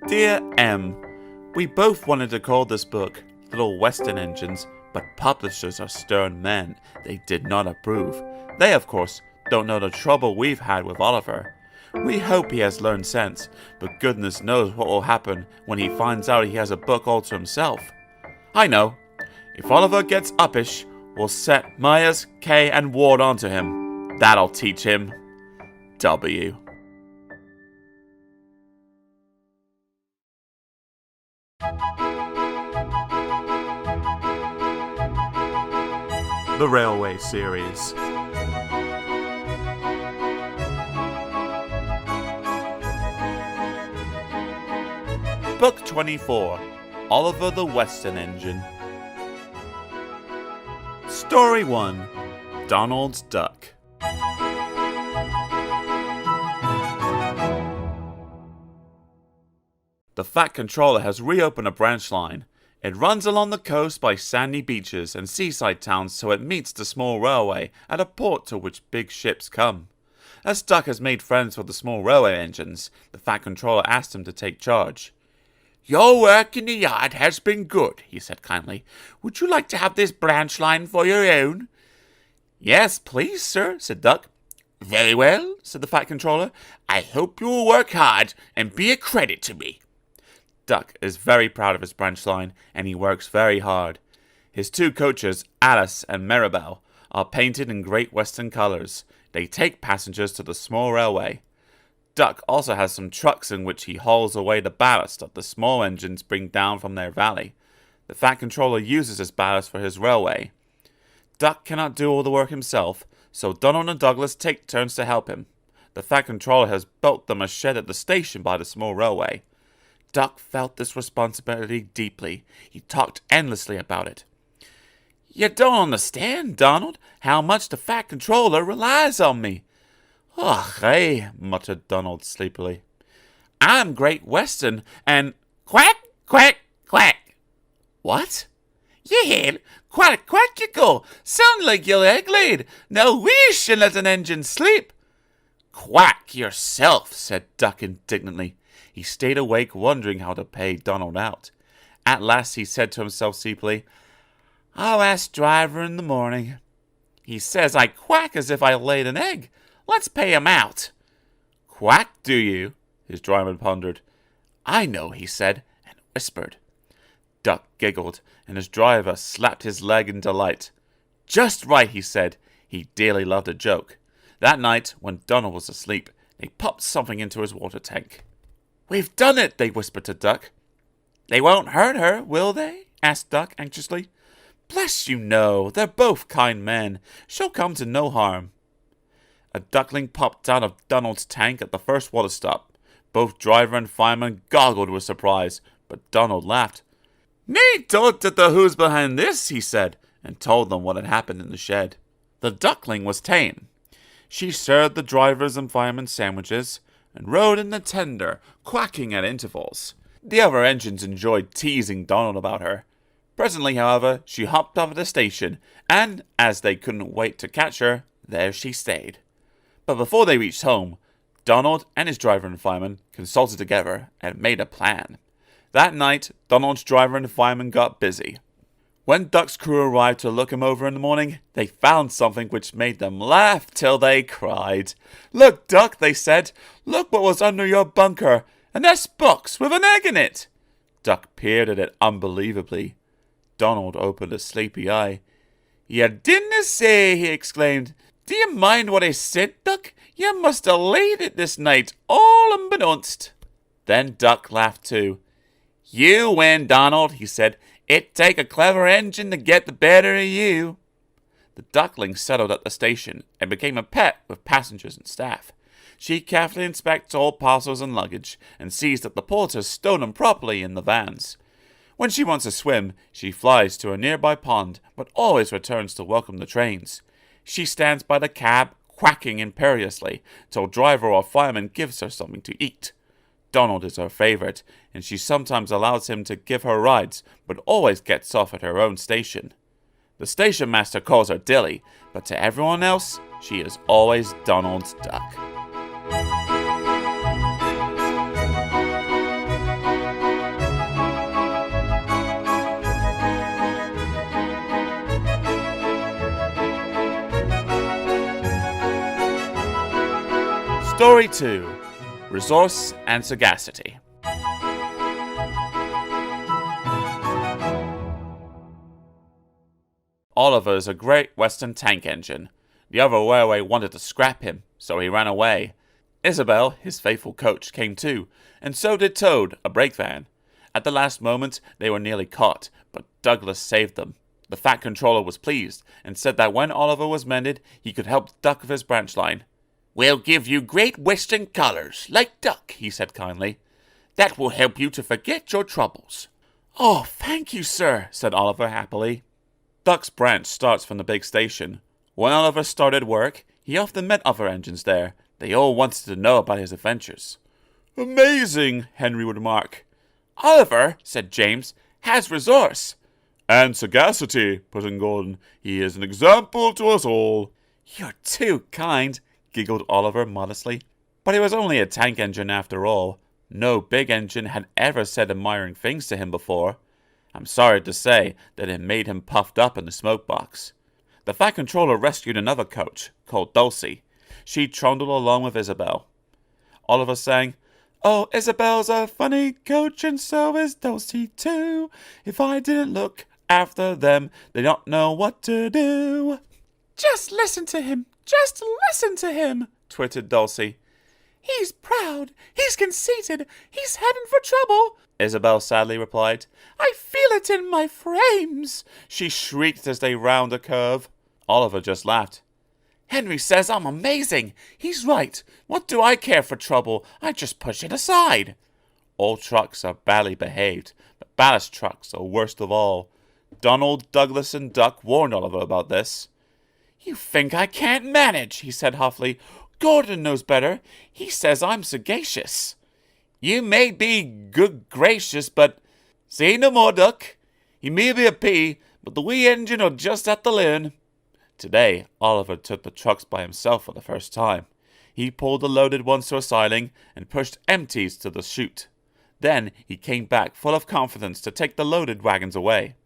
Dear M, we both wanted to call this book Little Western Engines, but publishers are stern men. They did not approve. They, of course, don't know the trouble we've had with Oliver. We hope he has learned sense, but goodness knows what will happen when he finds out he has a book all to himself. I know. If Oliver gets uppish, we'll set Myers, Kay, and Ward onto him. That'll teach him. W. The Railway Series. Book 24, Oliver the Western Engine. Story 1, Donald's Duck. The Fat Controller has reopened a branch line. It runs along the coast by sandy beaches and seaside towns so it meets the small railway at a port to which big ships come. As Duck has made friends with the small railway engines, the Fat Controller asked him to take charge. "Your work in the yard has been good," he said kindly. "Would you like to have this branch line for your own?" "Yes, please, sir," said Duck. "Very well," said the Fat Controller. "I hope you will work hard and be a credit to me." Duck is very proud of his branch line, and he works very hard. His two coaches, Alice and Maribel, are painted in Great Western colours. They take passengers to the small railway. Duck also has some trucks in which he hauls away the ballast that the small engines bring down from their valley. The Fat Controller uses his ballast for his railway. Duck cannot do all the work himself, so Donald and Douglas take turns to help him. The Fat Controller has built them a shed at the station by the small railway. Duck felt this responsibility deeply. He talked endlessly about it. "You don't understand, Donald, how much the Fat Controller relies on me." "Oh, hey," muttered Donald sleepily. "I'm Great Western, and—" "Quack, quack, quack." "What?" "Yeah, quack, quack you go. Sound like your egg laid. Now wheesh and let an engine sleep." "Quack yourself," said Duck indignantly. He stayed awake wondering how to pay Donald out. At last he said to himself sleepily, "I'll ask Driver in the morning. He says I quack as if I laid an egg. Let's pay him out." "Quack, do you?" his driver pondered. "I know," he said, and whispered. Duck giggled, and his driver slapped his leg in delight. "Just right," he said. He dearly loved a joke. That night, when Donald was asleep, they popped something into his water tank. "We've done it," they whispered to Duck. "They won't hurt her, will they?" asked Duck anxiously. "Bless you, no. They're both kind men. She'll come to no harm." A duckling popped out of Donald's tank at the first water stop. Both driver and fireman goggled with surprise, but Donald laughed. "Me told the who's behind this," he said, and told them what had happened in the shed. The duckling was tame. She served the drivers and firemen sandwiches, and rode in the tender, quacking at intervals. The other engines enjoyed teasing Donald about her. Presently, however, she hopped off at the station, and, as they couldn't wait to catch her, there she stayed. But before they reached home, Donald and his driver and fireman consulted together and made a plan. That night, Donald's driver and fireman got busy. When Duck's crew arrived to look him over in the morning, they found something which made them laugh till they cried. "Look, Duck," they said, "look what was under your bunker, and there's books with an egg in it." Duck peered at it unbelievably. Donald opened a sleepy eye. "You didn't say," he exclaimed. "Do you mind what I said, Duck? You must have laid it this night, all unbeknownst." Then Duck laughed too. "You win, Donald," he said. "It take a clever engine to get the better of you." The duckling settled at the station and became a pet with passengers and staff. She carefully inspects all parcels and luggage and sees that the porters stow them properly in the vans. When she wants to swim, she flies to a nearby pond, but always returns to welcome the trains. She stands by the cab, quacking imperiously, till driver or fireman gives her something to eat. Donald is her favourite, and she sometimes allows him to give her rides, but always gets off at her own station. The station master calls her Dilly, but to everyone else, she is always Donald's duck. Story 2. Resource and Sagacity. Oliver is a great Western tank engine. The other railway wanted to scrap him, so he ran away. Isabel, his faithful coach, came too, and so did Toad, a brake van. At the last moment, they were nearly caught, but Douglas saved them. The Fat Controller was pleased, and said that when Oliver was mended, he could help Duck with his branch line. "We'll give you great Western colours, like Duck," he said kindly. "That will help you to forget your troubles." "Oh, thank you, sir," said Oliver happily. Duck's branch starts from the big station. When Oliver started work, he often met other engines there. They all wanted to know about his adventures. "Amazing," Henry would remark. "Oliver," said James, "has resource." "And sagacity," put in Gordon. "He is an example to us all." "You're too kind," giggled Oliver modestly. But he was only a tank engine after all. No big engine had ever said admiring things to him before. I'm sorry to say that it made him puffed up in the smoke box. The Fat Controller rescued another coach, called Dulcie. She trundled along with Isabel. Oliver sang, "Oh, Isabel's a funny coach, and so is Dulcie too. If I didn't look after them, they'd not know what to do." "Just listen to him! Just listen to him!" twittered Dulcie. "He's proud, he's conceited, he's heading for trouble," Isabel sadly replied. "I feel it in my frames," she shrieked as they round a curve. Oliver just laughed. "Henry says I'm amazing. He's right. What do I care for trouble? I just push it aside." All trucks are badly behaved, but ballast trucks are worst of all. Donald, Douglas, and Duck warned Oliver about this. "You think I can't manage," he said huffily. "Gordon knows better. He says I'm sagacious." "You may be good gracious, but—" "Say no more, Duck. He may be a P, but the wee engine'll just have to learn." Today, Oliver took the trucks by himself for the first time. He pulled the loaded ones to a siding and pushed empties to the chute. Then he came back full of confidence to take the loaded wagons away.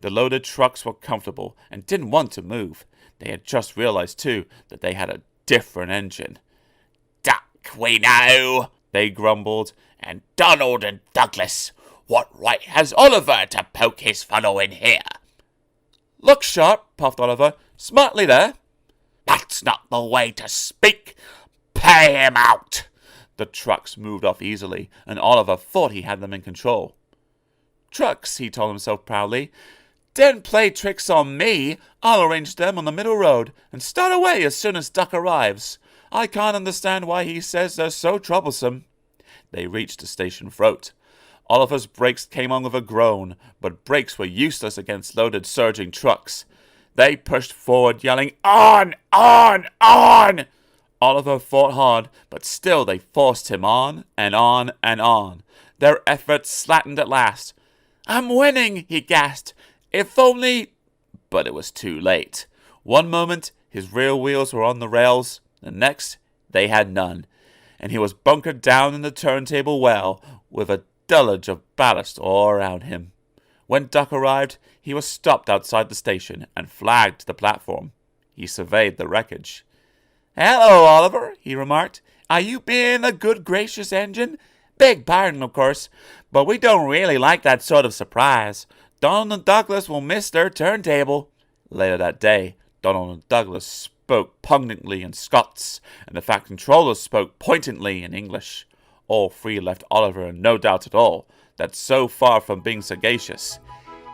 The loaded trucks were comfortable and didn't want to move. They had just realized, too, that they had a different engine. "Duck, we know," they grumbled, "and Donald and Douglas. What right has Oliver to poke his funnel in here?" "Look sharp," puffed Oliver. "Smartly there." "That's not the way to speak. Pay him out." The trucks moved off easily, and Oliver thought he had them in control. "Trucks," he told himself proudly. "Don't play tricks on me. I'll arrange them on the middle road and start away as soon as Duck arrives. I can't understand why he says they're so troublesome." They reached the station throat. Oliver's brakes came on with a groan, but brakes were useless against loaded, surging trucks. They pushed forward, yelling, "On! On! On!" Oliver fought hard, but still they forced him on and on and on. Their efforts slackened at last. "I'm winning," he gasped. "If only—" But it was too late. One moment, his rear wheels were on the rails. The next, they had none, and he was bunkered down in the turntable well, with a deluge of ballast all around him. When Duck arrived, he was stopped outside the station and flagged to the platform. He surveyed the wreckage. "Hello, Oliver," he remarked. "Are you being a good, gracious engine? Beg pardon, of course, but we don't really like that sort of surprise. Donald and Douglas will miss their turntable." Later that day, Donald and Douglas spoke pungently in Scots, and the Fat Controller spoke pointedly in English. All three left Oliver in no doubt at all that so far from being sagacious,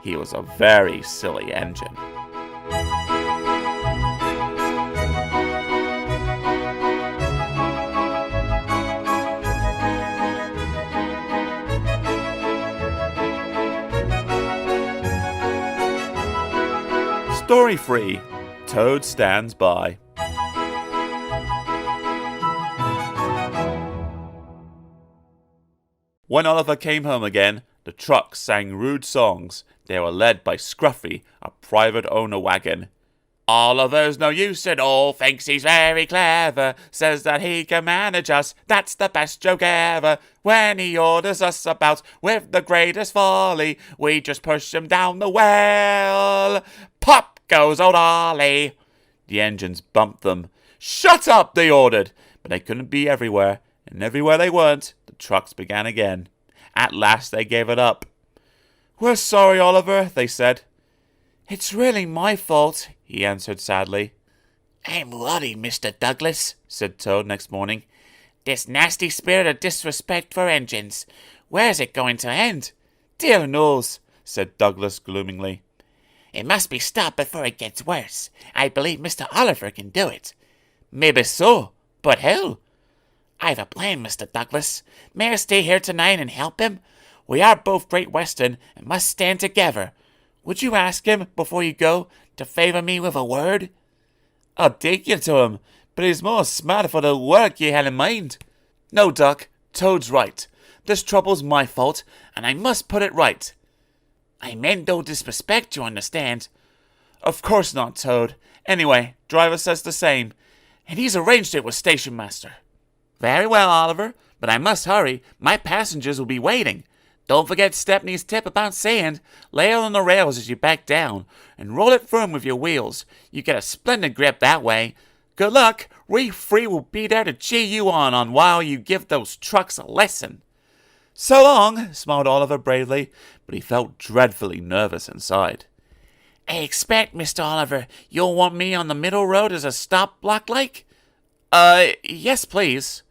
he was a very silly engine. Story 3. Toad Stands By. When Oliver came home again, the trucks sang rude songs. They were led by Scruffy, a private owner wagon. Oliver's no use at all, thinks he's very clever, says that he can manage us, that's the best joke ever. When he orders us about with the greatest folly, we just push him down the well. Pop goes old Ollie. The engines bumped them. Shut up, they ordered, but they couldn't be everywhere, and everywhere they weren't, the trucks began again. At last they gave it up. We're sorry, Oliver, they said. It's really my fault, he answered sadly. I'm worried, Mr. Douglas, said Toad next morning. This nasty spirit of disrespect for engines. Where's it going to end? Dear knows, said Douglas gloomingly. It must be stopped before it gets worse. I believe Mr. Oliver can do it. Maybe so, but how? I've a plan, Mr. Douglas. May I stay here tonight and help him? We are both Great Western and must stand together. Would you ask him, before you go, to favour me with a word? I'll take you to him, but he's more smart for the work you had in mind. No, Duck, Toad's right. This trouble's my fault, and I must put it right. I meant no disrespect, you understand. Of course not, Toad. Anyway, driver says the same, and he's arranged it with station master. Very well, Oliver, but I must hurry. My passengers will be waiting. Don't forget Stepney's tip about sand. Lay it on the rails as you back down, and roll it firm with your wheels. You get a splendid grip that way. Good luck. We three will be there to cheer you on while you give those trucks a lesson. So long, smiled Oliver bravely, but he felt dreadfully nervous inside. I expect, Mr. Oliver, you'll want me on the middle road as a stop block like? Yes, please.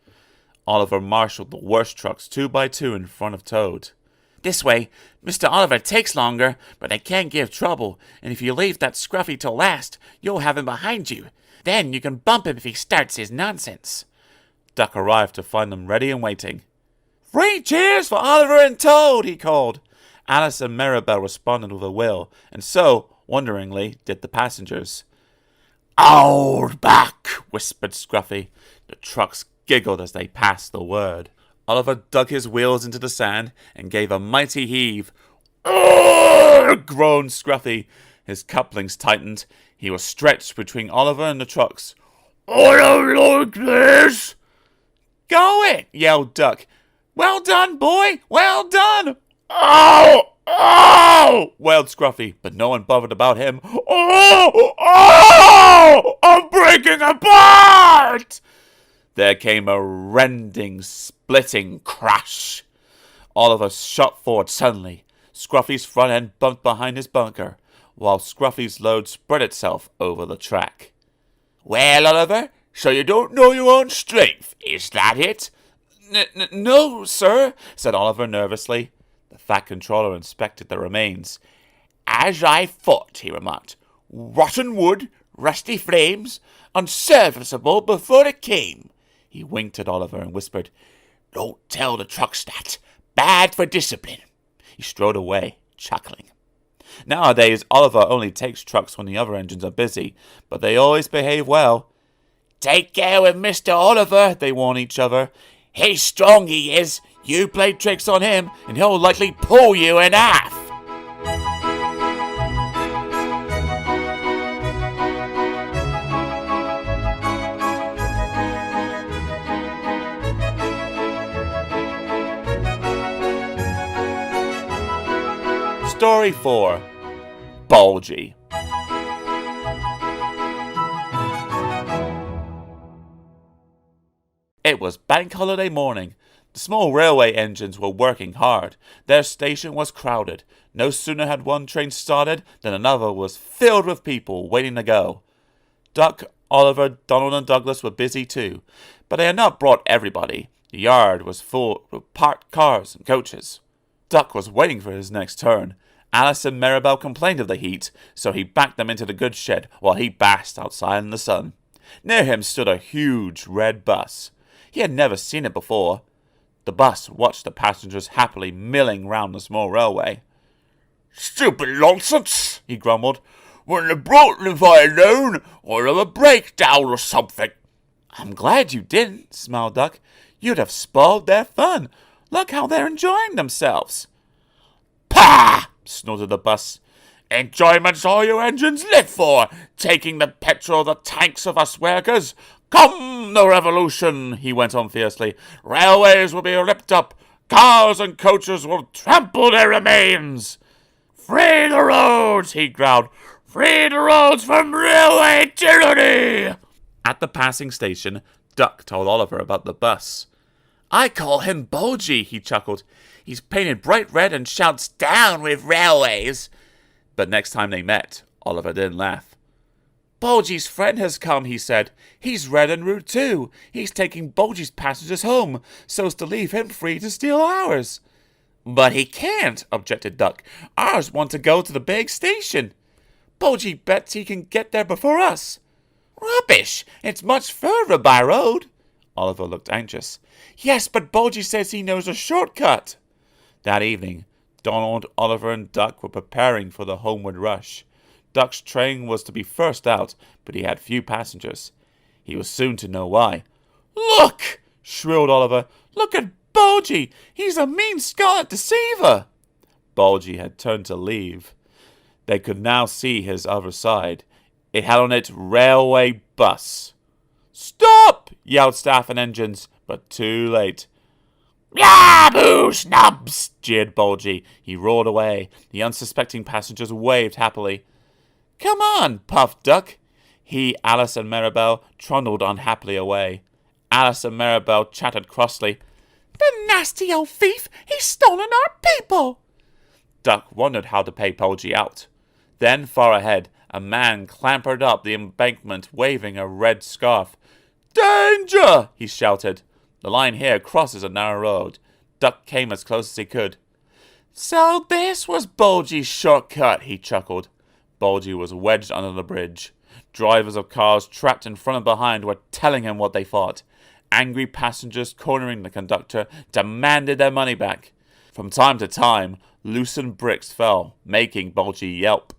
Oliver marshaled the worst trucks 2 by 2 in front of Toad. This way, Mr. Oliver takes longer, but they can't give trouble, and if you leave that Scruffy till last, you'll have him behind you. Then you can bump him if he starts his nonsense. Duck arrived to find them ready and waiting. 3 cheers for Oliver and Toad, he called. Alice and Maribel responded with a will, and so, wonderingly, did the passengers. Old back, whispered Scruffy. The trucks giggled as they passed the word. Oliver dug his wheels into the sand and gave a mighty heave. Urgh! Groaned Scruffy. His couplings tightened. He was stretched between Oliver and the trucks. I don't like this. Go it, yelled Duck. Well done, boy, well done. Ow! Ow! Wailed Scruffy, but no one bothered about him. Oh! Oh! I'm breaking apart! There came a rending, splitting crash. Oliver shot forward suddenly. Scruffy's front end bumped behind his bunker, while Scruffy's load spread itself over the track. Well, Oliver, so you don't know your own strength, is that it? No, sir, said Oliver nervously. The fat controller inspected the remains. As I thought, he remarked. Rotten wood, rusty frames, unserviceable before it came. He winked at Oliver and whispered, Don't tell the trucks that. Bad for discipline. He strode away, chuckling. Nowadays, Oliver only takes trucks when the other engines are busy, but they always behave well. Take care with Mr. Oliver, they warn each other. He's strong, he is. You play tricks on him, and he'll likely pull you in half. Story 4. Bulgy. It was bank holiday morning. The small railway engines were working hard. Their station was crowded. No sooner had one train started than another was filled with people waiting to go. Duck, Oliver, Donald and Douglas were busy too, but they had not brought everybody. The yard was full of parked cars and coaches. Duck was waiting for his next turn. Alice and Maribel complained of the heat, so he backed them into the goods shed while he basked outside in the sun. Near him stood a huge red bus. He had never seen it before. The bus watched the passengers happily milling round the small railway. Stupid nonsense, he grumbled. Wouldn't have brought them if I had known, or have a breakdown or something." "I'm glad you didn't," smiled Duck. "You'd have spoiled their fun. Look how they're enjoying themselves." "Pah!" snorted the bus. "Enjoyment's all you engines live for, taking the petrol of the tanks of us workers. Come the revolution," he went on fiercely. "Railways will be ripped up. Cars and coaches will trample their remains." "Free the roads," he growled. "Free the roads from railway tyranny." At the passing station, Duck told Oliver about the bus. "I call him Bulgy," he chuckled. "He's painted bright red and shouts 'Down with railways.'" But next time they met, Oliver didn't laugh. "Bulgy's friend has come," he said. "He's red and rude too. He's taking Bulgy's passengers home, so's to leave him free to steal ours." "But he can't," objected Duck. "Ours want to go to the big station. Bulgy bets he can get there before us." "Rubbish! It's much further by road." Oliver looked anxious. "Yes, but Bulgy says he knows a shortcut." That evening, Donald, Oliver, and Duck were preparing for the homeward rush. Duck's train was to be first out, but he had few passengers. He was soon to know why. "Look!" shrilled Oliver. "Look at Bulgy! He's a mean scarlet deceiver!" Bulgy had turned to leave. They could now see his other side. It had on it "Railway Bus." "Stop!" yelled staff and engines, but too late. "Yahoo, snubs!" jeered Bulgy. He roared away. The unsuspecting passengers waved happily. "Come on," puffed Duck. He, Alice, and Maribel trundled unhappily away. Alice and Maribel chattered crossly. "The nasty old thief! He's stolen our people!" Duck wondered how to pay Bulgy out. Then, far ahead, a man clambered up the embankment waving a red scarf. "Danger!" he shouted. The line here crosses a narrow road. Duck came as close as he could. "So this was Bulgy's shortcut," he chuckled. Bulgy was wedged under the bridge. Drivers of cars trapped in front and behind were telling him what they thought. Angry passengers cornering the conductor demanded their money back. From time to time, loosened bricks fell, making Bulgy yelp.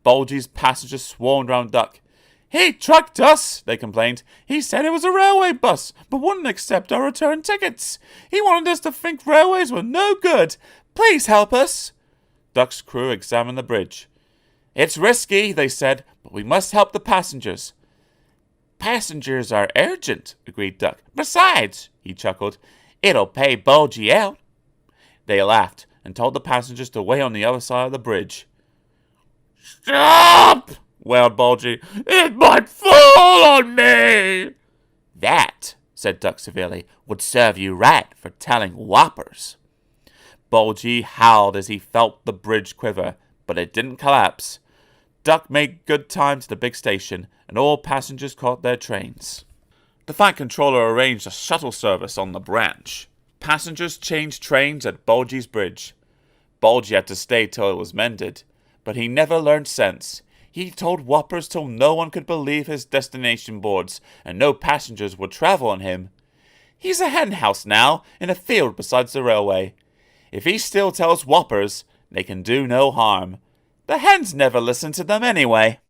Bulgy's passengers swarmed round Duck. "He trucked us," they complained. "He said it was a railway bus, but wouldn't accept our return tickets. He wanted us to think railways were no good. Please help us." Duck's crew examined the bridge. "It's risky," they said, "but we must help the passengers." "Passengers are urgent," agreed Duck. "Besides," he chuckled, "it'll pay Bulgy out." They laughed and told the passengers to wait on the other side of the bridge. "Stop!" wailed Bulgy. "It might fall on me." "That," said Duck severely, "would serve you right for telling whoppers." Bulgy howled as he felt the bridge quiver, but it didn't collapse. Duck made good time to the big station, and all passengers caught their trains. The Fat Controller arranged a shuttle service on the branch. Passengers changed trains at Bulgy's bridge. Bulgy had to stay till it was mended, but he never learned sense. He told whoppers till no one could believe his destination boards, and no passengers would travel on him. He's a hen house now, in a field besides the railway. If he still tells whoppers, they can do no harm. The hens never listen to them anyway.